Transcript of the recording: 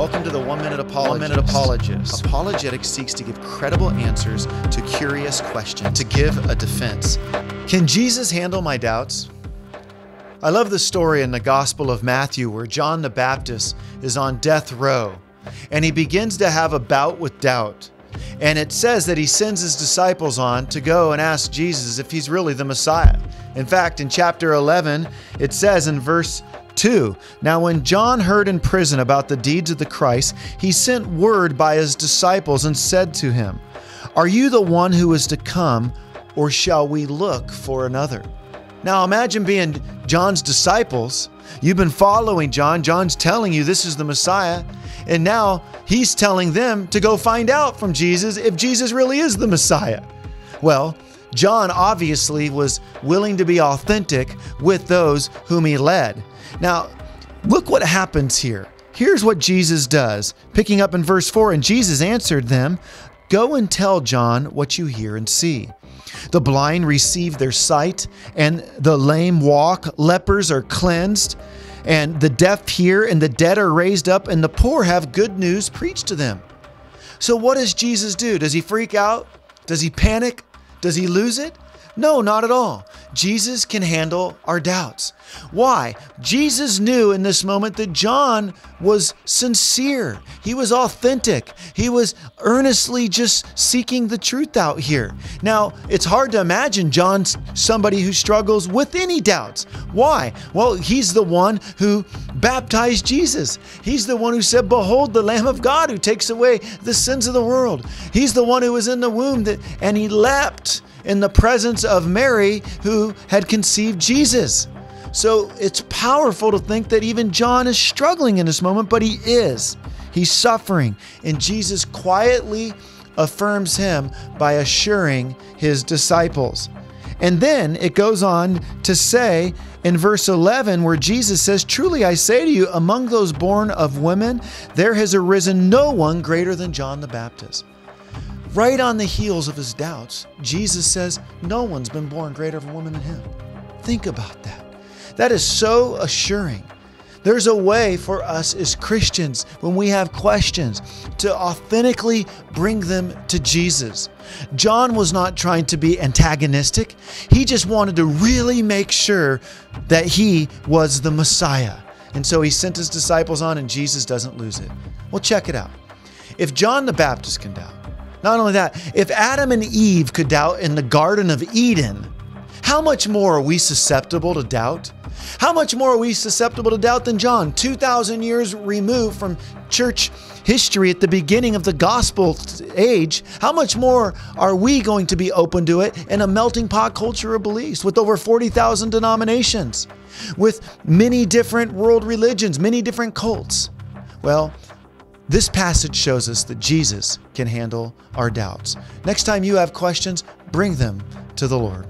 Welcome to the 1 Minute Apologist. Apologetics seeks to give credible answers to curious questions, to give a defense. Can Jesus handle my doubts? I love the story in the Gospel of Matthew where John the Baptist is on death row and he begins to have a bout with doubt. And it says that he sends his disciples on to go and ask Jesus if he's really the Messiah. In fact, in chapter 11, it says in verse 2, "Now when John heard in prison about the deeds of the Christ, he sent word by his disciples and said to him, 'Are you the one who is to come, or shall we look for another?'" Now imagine being John's disciples. You've been following John. John's telling you this is the Messiah. And now he's telling them to go find out from Jesus if Jesus really is the Messiah. Well, John obviously was willing to be authentic with those whom he led. Now, look what happens here. Here's what Jesus does. Picking up in verse 4, "And Jesus answered them, 'Go and tell John what you hear and see. The blind receive their sight, and the lame walk, lepers are cleansed, and the deaf hear, and the dead are raised up, and the poor have good news preached to them.'" So what does Jesus do? Does he freak out? Does he panic? Does he lose it? No, not at all. Jesus can handle our doubts. Why? Jesus knew in this moment that John was sincere. He was authentic. He was earnestly just seeking the truth out here. Now, it's hard to imagine John's somebody who struggles with any doubts. Why? Well, he's the one who baptized Jesus. He's the one who said, "Behold, the Lamb of God who takes away the sins of the world." He's the one who was in the womb and he leapt in the presence of Mary who had conceived Jesus. So it's powerful to think that even John is struggling in this moment, but he is. He's suffering, and Jesus quietly affirms him by assuring his disciples. And then it goes on to say in verse 11 where Jesus says, "Truly I say to you, among those born of women, there has arisen no one greater than John the Baptist." Right on the heels of his doubts, Jesus says, no one's been born greater of a woman than him. Think about that. That is so assuring. There's a way for us as Christians, when we have questions, to authentically bring them to Jesus. John was not trying to be antagonistic. He just wanted to really make sure that he was the Messiah. And so he sent his disciples on, and Jesus doesn't lose it. Well, check it out. If John the Baptist can doubt, not only that, if Adam and Eve could doubt in the Garden of Eden, how much more are we susceptible to doubt? How much more are we susceptible to doubt than John, 2,000 years removed from church history at the beginning of the gospel age? How much more are we going to be open to it in a melting pot culture of beliefs with over 40,000 denominations, with many different world religions, many different cults? Well, this passage shows us that Jesus can handle our doubts. Next time you have questions, bring them to the Lord.